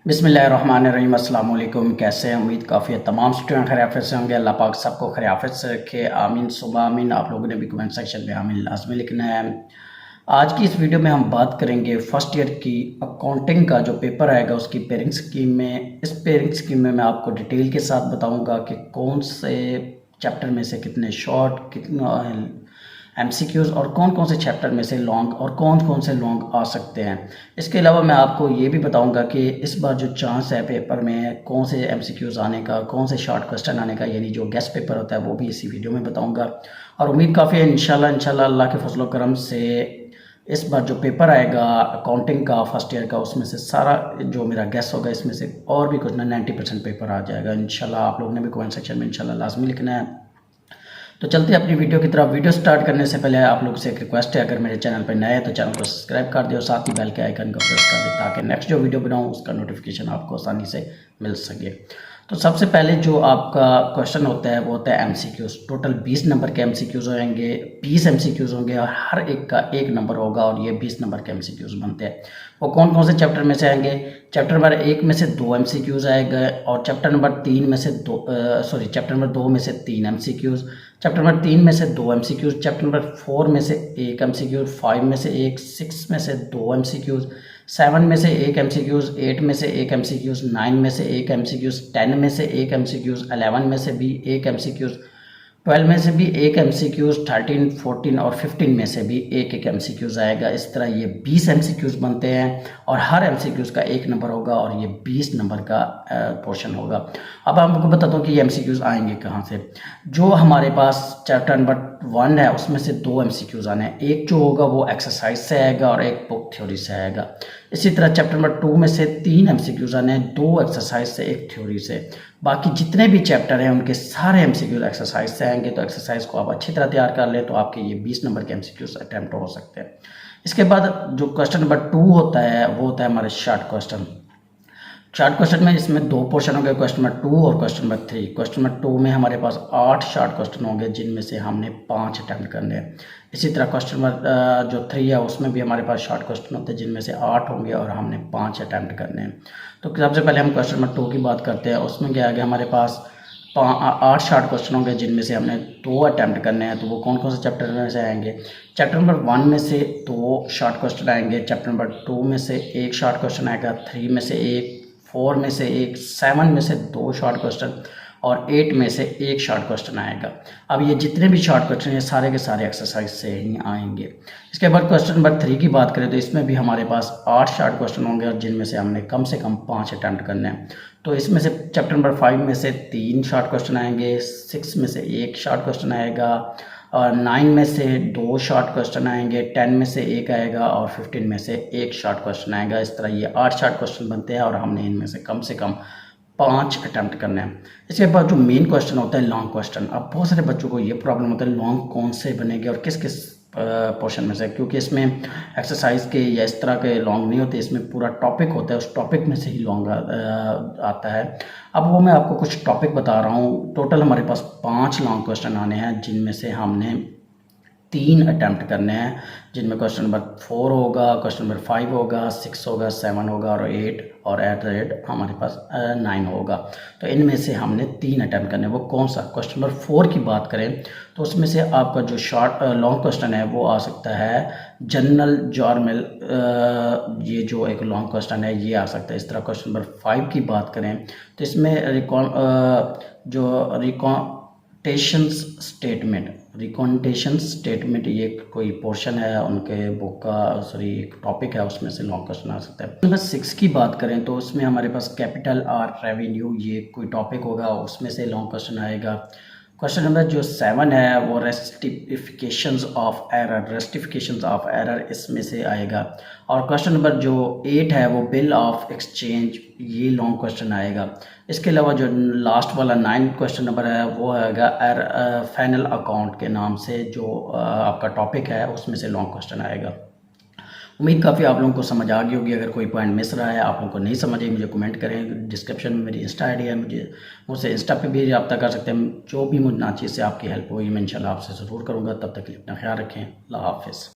बिस्मिल्लाहिर्रहमानिर्रहीम। अस्सलाम वालेकुम। कैसे हैं? उम्मीद काफ़ी है तमाम स्टूडेंट खैरियत से होंगे। अल्लाह पाक सबको खैरियत से रखे, आमीन सुबह आमीन। आप लोगों ने भी कमेंट सेक्शन में आमीन लाजमी लिखना है। आज की इस वीडियो में हम बात करेंगे फर्स्ट ईयर की अकाउंटिंग का जो पेपर आएगा उसकी पेयरिंग स्कीम में। इस पेयरिंग स्कीम में मैं आपको डिटेल के साथ बताऊंगा कि कौन से चैप्टर में से कितने शॉर्ट, कितना एमसीक्यूज़ और कौन कौन से चैप्टर में से लॉन्ग और कौन कौन से लॉन्ग आ सकते हैं। इसके अलावा मैं आपको ये भी बताऊंगा कि इस बार जो चांस है पेपर में कौन से एमसीक्यूज़ आने का, कौन से शॉर्ट क्वेश्चन आने का, यानी जो गेस्ट पेपर होता है वो भी इसी वीडियो में बताऊंगा। और उम्मीद काफ़ी है इंशाल्लाह अल्लाह के फजल करम से इस बार जो पेपर आएगा अकाउंटिंग का फर्स्ट ईयर का, उसमें से सारा जो मेरा गेस होगा इसमें से और भी कुछ ना 90% पेपर आ जाएगा इंशाल्लाह। आप लोगों ने भी कमेंट सेक्शन में इंशाल्लाह लाजमी लिखना है। तो चलते हैं अपनी वीडियो की तरफ। वीडियो स्टार्ट करने से पहले आप लोगों से एक रिक्वेस्ट है, अगर मेरे चैनल पर नए हैं तो चैनल को सब्सक्राइब कर दे और साथ ही बेल के आइकन को प्रेस कर दे ताकि नेक्स्ट जो वीडियो बनाऊँ उसका नोटिफिकेशन आपको आसानी से मिल सके। तो सबसे पहले जो आपका क्वेश्चन होता है वो होता है एमसीक्यूज़। टोटल 20 नंबर के एमसीक्यूज़ होंगे, 20 एमसीक्यूज़ होंगे और हर एक का एक नंबर होगा और ये 20 नंबर के एमसीक्यूज़ बनते हैं। वो कौन कौन से चैप्टर में से आएंगे? चैप्टर नंबर 1 में से 2 एमसीक्यूज़ आएगा और चैप्टर नंबर 3 में से चैप्टर नंबर 2 में से 3 एमसीक्यूज़, चैप्टर नंबर 3 में से 2 एमसीक्यूज़, चैप्टर नंबर 4 में से 1 एमसीक्यूज़, 5 में से 1, 6 में से 2 एमसीक्यूज़, 7 में से 1 एमसीक्यूज़, 8 में से 1 एमसीक्यूज़, 9 में से 1 एमसीक्यूज़, 10 में से 1 एमसीक्यूज़, 11 में से भी 1 एमसीक्यूज़, 12 में से भी 1 एमसीक्यूज़, 13, 14 और 15 में से भी एक एक एमसीक्यूज़ आएगा। इस तरह ये 20 एमसीक्यूज़ बनते हैं और हर एमसीक्यूज़ का एक नंबर होगा और ये 20 नंबर का पोर्शन होगा। अब आपको बताता हूँ कि ये एमसीक्यूज़ आएंगे कहाँ से। जो हमारे पास चैप्टर नंबर 1 है उसमें से 2 एमसीक्यूज़ आने हैं। एक जो होगा वो एक्सरसाइज से आएगा और एक बुक थ्योरी से आएगा। इसी तरह चैप्टर नंबर 2 में से 3 एमसीक्यूज़ आने हैं, 2 एक्सरसाइज से, 1 थ्योरी से। बाकी जितने भी चैप्टर हैं उनके सारे एमसीक्यूज़ एक्सरसाइज से आएंगे। तो एक्सरसाइज को आप अच्छी तरह तैयार कर ले तो आपके ये 20 नंबर के एमसीक्यूज़ अटैम्प्ट हो सकते हैं। इसके बाद जो क्वेश्चन नंबर 2 होता है वो होता है हमारे शॉर्ट क्वेश्चन। शॉर्ट क्वेश्चन में इसमें 2 पोर्शन होंगे, क्वेश्चन नंबर 2 और क्वेश्चन नंबर 3। क्वेश्चन नंबर 2 में हमारे पास 8 शॉर्ट क्वेश्चन होंगे जिनमें से हमने 5 अटैम्प्ट करने हैं। इसी तरह क्वेश्चन नंबर जो 3 है उसमें भी हमारे पास शॉर्ट क्वेश्चन होते हैं जिनमें से 8 होंगे और हमने 5 अटैम्प्ट करने हैं। तो सबसे पहले हम क्वेश्चन नंबर 2 की बात करते हैं। उसमें क्या आगे हमारे पास 8 शॉर्ट क्वेश्चन होंगे जिनमें से हमने 2 अटैम्प्ट करने हैं। तो वो कौन कौन से चैप्टर में से आएंगे? चैप्टर नंबर 1 में से 2 शॉर्ट क्वेश्चन आएंगे, चैप्टर नंबर 2 में से 1 शॉर्ट क्वेश्चन आएगा, 3 में से 1, 4 में से 1, 7 में से 2 शॉर्ट क्वेश्चन और 8 में से 1 शॉर्ट क्वेश्चन आएगा। अब ये जितने भी शॉर्ट क्वेश्चन हैं सारे के सारे एक्सरसाइज से ही आएंगे। इसके बाद क्वेश्चन नंबर 3 की बात करें तो इसमें भी हमारे पास 8 शॉर्ट क्वेश्चन होंगे और जिनमें से हमने कम से कम 5 अटैम्प्ट करने हैं। तो इसमें से चैप्टर नंबर 5 में से 3 शॉर्ट क्वेश्चन आएंगे, 6 में से 1 शॉर्ट क्वेश्चन आएगा और 9 में से 2 शॉर्ट क्वेश्चन आएंगे, 10 में से 1 आएगा और 15 में से 1 शॉर्ट क्वेश्चन आएगा। इस तरह ये 8 शॉर्ट क्वेश्चन बनते हैं और हमने इनमें से कम 5 अटैम्प्ट करने हैं। इसके बाद जो मेन क्वेश्चन होता है लॉन्ग क्वेश्चन। अब बहुत सारे बच्चों को ये प्रॉब्लम होता है लॉन्ग कौन से बनेंगे और किस किस पोर्शन में से, क्योंकि इसमें एक्सरसाइज के या इस तरह के लॉन्ग नहीं होते, इसमें पूरा टॉपिक होता है, उस टॉपिक में से ही लॉन्ग आता है। अब वो मैं आपको कुछ टॉपिक बता रहा हूँ। टोटल हमारे पास 5 लॉन्ग क्वेश्चन आने हैं जिनमें से हमने 3 अटैम्प्ट करने हैं, जिनमें क्वेश्चन नंबर 4 होगा, क्वेश्चन नंबर 5 होगा, 6 होगा, 7 होगा और 8 और एट द रेट हमारे पास 9 होगा। तो इनमें से हमने 3 अटैम्प्ट करने हैं। वो कौन सा? क्वेश्चन नंबर 4 की बात करें तो उसमें से आपका जो शॉर्ट लॉन्ग क्वेश्चन है वो आ सकता है जनरल जॉर्मेल, ये जो एक लॉन्ग क्वेश्चन है ये आ सकता है। इस तरह क्वेश्चन नंबर 5 की बात करें तो इसमें रिकॉन्टेशन स्टेटमेंट ये कोई पोर्शन है उनके बुक का, एक टॉपिक है, उसमें से लॉन्ग क्वेश्चन आ सकता है। नंबर 6 की बात करें तो उसमें हमारे पास कैपिटल और रेवेन्यू ये कोई टॉपिक होगा, उसमें से लॉन्ग क्वेश्चन आएगा। क्वेश्चन नंबर जो 7 है वो रेस्टिफिकेशंस ऑफ एरर इसमें से आएगा। और क्वेश्चन नंबर जो 8 है वो बिल ऑफ एक्सचेंज, ये लॉन्ग क्वेश्चन आएगा। इसके अलावा जो लास्ट वाला 9 क्वेश्चन नंबर है वो आएगा फाइनल अकाउंट के नाम से, जो आपका टॉपिक है उसमें से लॉन्ग क्वेश्चन आएगा। उम्मीद काफ़ी आप लोगों को समझ आ गई होगी। अगर कोई पॉइंट मिस रहा है, आप लोगों को नहीं समझ आई, मुझे कमेंट करें। डिस्क्रिप्शन में मेरी इंस्टा आईडी है, मुझसे इंस्टा पे भी रब्ता कर सकते हैं। जो भी मुझे ना चीज़ से आपकी हेल्प होगी मैं इंशाल्लाह आपसे ज़रूर करूँगा। तब तक के लिए अपना ख्याल रखें। अल्लाह हाफ़िज़।